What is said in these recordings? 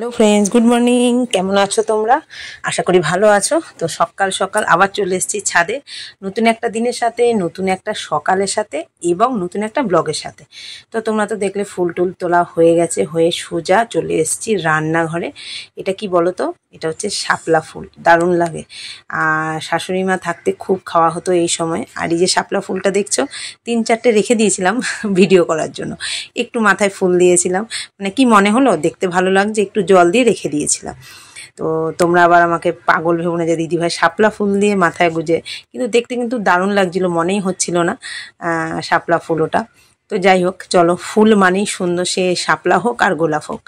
Hello friends, good morning. কেমন আছো তোমরা? আশা করি ভালো আছো। তো সকাল সকাল আবার চলে এসেছি ছাদে, নতুন একটা দিনের সাথে, নতুন একটা সকালের সাথে এবং নতুন একটা ব্লগের সাথে। তো তোমরা তো দেখলে ফুল টুল তোলা হয়ে গেছে, হয়ে সোজা চলে এসেছি রান্নাঘরে। এটা কি বলো তো? এটা হচ্ছে শাপলা ফুল, দারুণ লাগে। আর শাশুড়ি মা থাকতে খুব খাওয়া হতো এই সময়। আর এই যে শাপলা ফুলটা দেখছো, 3-4টে রেখে দিয়েছিলাম ভিডিও করার জন্য। একটু মাথায় ফুল দিয়েছিলাম, মানে কি মনে হলো দেখতে ভালো লাগছে, একটু জল দিয়ে রেখে দিয়েছিলাম। তো তোমরা আবার আমাকে পাগল ভেবো না যে দিদিভাই শাপলা ফুল দিয়ে মাথায় গুজে, কিন্তু দেখতে কিন্তু দারুণ লাগছিল, মনেই হচ্ছিল না শাপলা ফুল ওটা। তো যাই হোক, চলো, ফুল মানেই সুন্দর, সে শাপলা হোক আর গোলাপ হোক,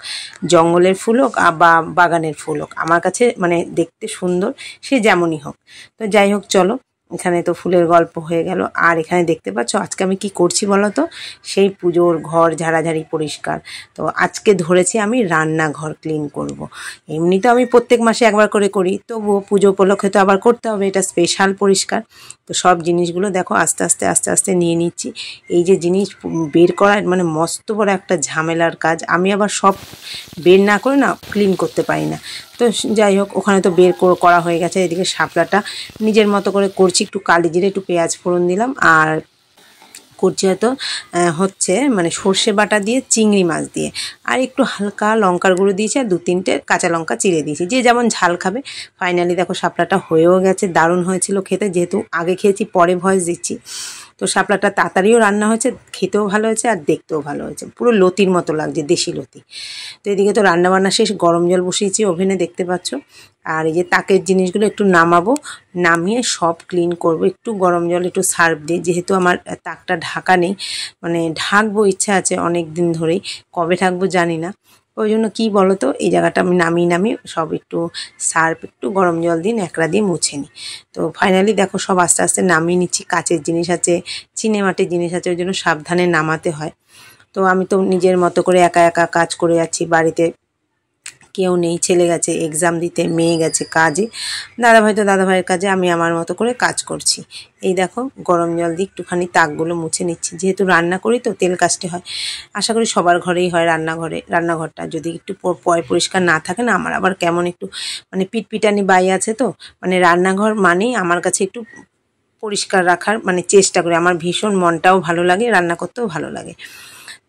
জঙ্গলের ফুল হোক বা বাগানের ফুল হোক, আমার কাছে মানে দেখতে সুন্দর, সে যেমনই হোক। তো যাই হোক, চলো, এখানে তো ফুলের গল্প হয়ে গেল। আর এখানে দেখতে পাচ্ছ আজকে আমি কি করছি বলো তো? সেই পুজোর ঘর ঝাড়াঝাড়ি পরিষ্কার। তো আজকে ধরেছি আমি রান্নাঘর ক্লিন করব। এমনি তো আমি প্রত্যেক মাসে একবার করে করি, তবুও পুজো উপলক্ষে তো আবার করতে হবে, এটা স্পেশাল পরিষ্কার। তো সব জিনিসগুলো দেখো আস্তে আস্তে আস্তে আস্তে নিয়ে নিচ্ছি। এই যে জিনিস বের করা মানে মস্ত বড় একটা ঝামেলার কাজ, আমি আবার সব বের না করে না ক্লিন করতে পারি না। তো যাই হোক, ওখানে তো বের করা হয়ে গেছে। এদিকে শাপলাটা নিজের মতো করে করছি, একটু কালি জিরে একটু পেঁয়াজ ফোড়ন দিলাম, আর করছি হয়তো হচ্ছে মানে সর্ষে বাটা দিয়ে চিংড়ি মাছ দিয়ে, আর একটু হালকা লঙ্কার গুঁড়ো দিয়েছি, আর 2-3টে কাঁচা লঙ্কা চিড়ে দিয়েছি, যে যেমন ঝাল খাবে। ফাইনালি দেখো শাপলাটা হয়েও গেছে, দারুণ হয়েছিল খেতে। যেহেতু আগে খেয়েছি পরে ভয়েস দিচ্ছি, তো শাপলাটা তাড়াতাড়িও রান্না হয়েছে, খেতেও ভালো হয়েছে আর দেখতেও ভালো হয়েছে, পুরো লতির মতো লাগছে, দেশি লতি। তো এদিকে তো রান্নাবান্না শেষ, গরম জল বসিয়েছি ওভেনে, দেখতে পাচ্ছ। আর এই যে তাকের জিনিসগুলো একটু নামাবো, নামিয়ে সব ক্লিন করব, একটু গরম জল একটু সার্ফ দিয়ে, যেহেতু আমার তাকটা ঢাকা নেই, মানে ঢাকবো ইচ্ছা আছে অনেক দিন ধরেই, কবে ঢাকবো জানি না। ওই জন্য কী বলো তো, এই জায়গাটা আমি নামিয়ে সব একটু সার্ফ একটু গরম জল দিয়ে ন্যাকড়া দিয়ে মুছে নিই। তো ফাইনালি দেখো সব আস্তে আস্তে নামিয়ে নিচ্ছি। কাচের জিনিস আছে, চিনেমাটির জিনিস আছে, ওই জন্য সাবধানে নামাতে হয়। তো আমি তো নিজের মতো করে একা একা কাজ করে যাচ্ছি, বাড়িতে কেউ নেই, ছেলে গেছে এক্সাম দিতে, মেয়ে গেছে কাজে, দাদাভাই তো দাদাভাইয়ের কাজে, আমি আমার মতো করে কাজ করছি। এই দেখো গরম জল দিয়ে একটুখানি তাকগুলো মুছে নিচ্ছি, যেহেতু রান্না করি তো তেল কাস্টে হয়। আশা করি সবার ঘরেই হয় রান্নাঘরটা যদি একটু পরিষ্কার না থাকে না, আমার আবার কেমন একটু মানে পিটপিটানি বাই আছে। তো মানে রান্নাঘর মানেই আমার কাছে একটু পরিষ্কার রাখার মানে চেষ্টা করি, আমার ভীষণ মনটাও ভালো লাগে, রান্না করতেও ভালো লাগে।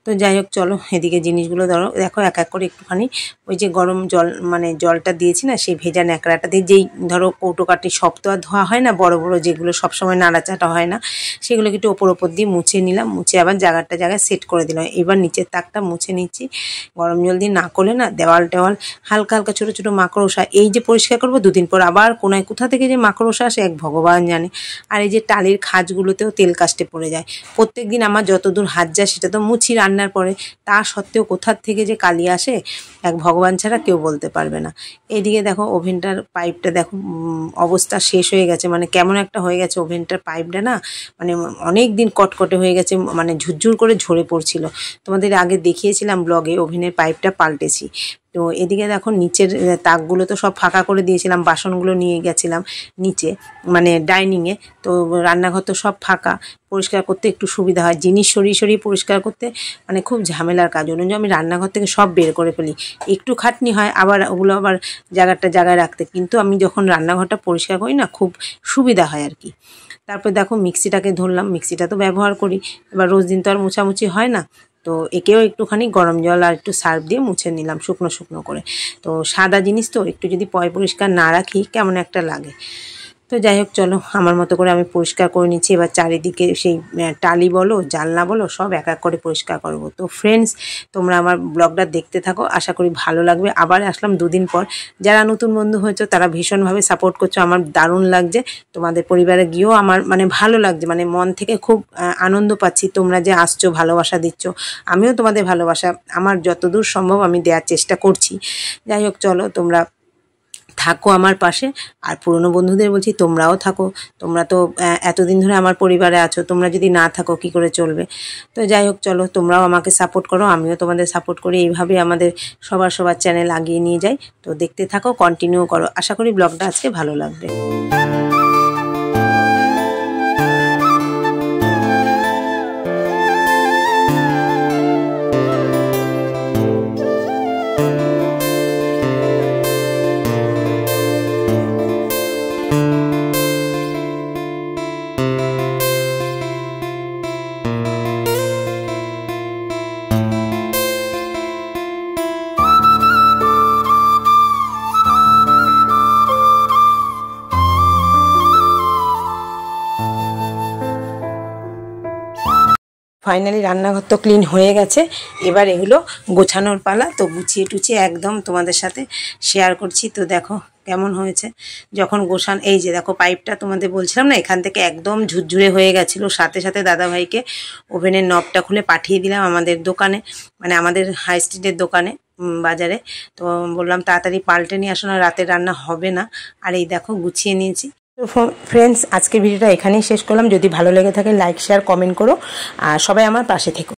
তো যাই হোক, চলো এদিকে জিনিসগুলো দেখো এক এক করে একটুখানি ওই যে গরম জল মানে জলটা দিয়েছি না, সেই ভেজা ন্যাকড়াটা দিয়ে, যেই ধরো কৌটোকাটি সব তো আর ধোয়া হয় না, বড় বড় যেগুলো সবসময় নাড়াচাটা হয় না, সেগুলোকে একটু ওপর দিয়ে মুছে নিলাম, মুছে আবার জায়গায় সেট করে দিলাম। এবার নিচের তাকটা মুছে নিচ্ছি। গরম জল দিয়ে না করলে না দেওয়াল হালকা হালকা ছোটো ছোটো মাকড়সা, এই যে পরিষ্কার করবো 2 দিন পর আবার কোনায় কোথা থেকে যে মাকড়সা আসে এক ভগবান জানে। আর এই যে টালির খাঁজগুলোতেও তেল কাস্টে পড়ে যায়। প্রত্যেক দিন আমার যতদূর হাত যায় সেটা তো মুছি রান্নার পরে, তা সত্ত্বেও কোথার থেকে যে কালি আসে এক ভগবান ছাড়া কেউ বলতে পারবে না। এইদিকে দেখো ওভেনটার পাইপটা দেখো অবস্থা শেষ হয়ে গেছে, মানে কেমন একটা হয়ে গেছে ওভেনটার পাইপটা না, মানে অনেক দিন কটকটে হয়ে গেছে, মানে ঝুরঝুর করে ঝরে পড়ছিল। তোমাদের আগে দেখিয়েছিলাম ব্লগে, ওভেনের পাইপটা পাল্টেছি। তো এদিকে দেখো নিচের তাকগুলো তো সব ফাঁকা করে দিয়েছিলাম, বাসনগুলো নিয়ে গেছিলাম নিচে মানে ডাইনিংয়ে। তো রান্নাঘর তো সব ফাঁকা, পরিষ্কার করতে একটু সুবিধা হয়, জিনিস সরিয়ে পরিষ্কার করতে মানে খুব ঝামেলার কাজ। অন্য আমি রান্নাঘর থেকে সব বের করে ফেলি, একটু খাটনি হয়, আবার ওগুলো আবার জায়গায় রাখতে, কিন্তু আমি যখন রান্নাঘরটা পরিষ্কার করি না খুব সুবিধা হয় আর কি। তারপর দেখো মিক্সিটাকে ধরলাম, মিক্সিটা তো ব্যবহার করি, এবার রোজ দিন তো আর মোছামুছি হয় না। তো একেও একটুখানি গরম জল আর একটু সার্ফ দিয়ে মুছে নিলাম শুকনো করে। তো সাদা জিনিস তো একটু যদি পরিষ্কার না রাখি কেমন একটা লাগে। তো যাই হোক, চলো আমার মতো করে আমি পরিষ্কার করে নিচ্ছি। এবার চারিদিকে সেই টালি বলো জানলা বলো সব এক এক করে পরিষ্কার করবো। তো ফ্রেন্ডস, তোমরা আমার ব্লগটা দেখতে থাকো, আশা করি ভালো লাগবে। আবার আসলাম 2 দিন পর। যারা নতুন বন্ধু হয়েছো তারা ভীষণভাবে সাপোর্ট করছো, আমার দারুণ লাগছে। তোমাদের পরিবারে গিয়েও আমার মানে ভালো লাগছে, মানে মন থেকে খুব আনন্দ পাচ্ছি, তোমরা যে আসছো ভালোবাসা দিচ্ছ, আমিও তোমাদের ভালোবাসা আমার যতদূর সম্ভব আমি দেওয়ার চেষ্টা করছি। যাই হোক, চলো তোমরা থাকো আমার পাশে। আর পুরনো বন্ধুদের বলছি তোমরাও থাকো, তোমরা তো এতদিন ধরে আমার পরিবারে আছো, তোমরা যদি না থাকো কি করে চলবে। তো যাই হোক, চলো তোমরাও আমাকে সাপোর্ট করো, আমিও তোমাদের সাপোর্ট করি, এইভাবে আমাদের সবার চ্যানেল আগিয়ে নিয়ে যাই। তো দেখতে থাকো, কন্টিনিউ করো, আশা করি ব্লগটা আজকে ভালো লাগবে। ফাইনালি রান্নাঘর তো ক্লিন হয়ে গেছে, এবার এগুলো গোছানোর পালা। তো গুছিয়ে টুছিয়ে একদম তোমাদের সাথে শেয়ার করছি। তো দেখো কেমন হয়েছে যখন গোছান। এই যে দেখো পাইপটা তোমাদের বলছিলাম না, এখান থেকে একদম ঝুরঝুরে হয়ে গেছিলো। সাথে সাথে দাদাভাইকে ওভেনের নবটা খুলে পাঠিয়ে দিলাম আমাদের দোকানে, মানে আমাদের হাই স্ট্রিটের দোকানে বাজারে। তো বললাম তাড়াতাড়ি পাল্টে নিয়ে আসো না, রাতের রান্না হবে না। আর এই দেখো গুছিয়ে নিয়েছি। তো ফ্রেন্ডস, আজকের ভিডিওটা এখানেই শেষ করলাম। যদি ভালো লেগে থাকে লাইক শেয়ার কমেন্ট করো, আর সবাই আমার পাশে থেকো।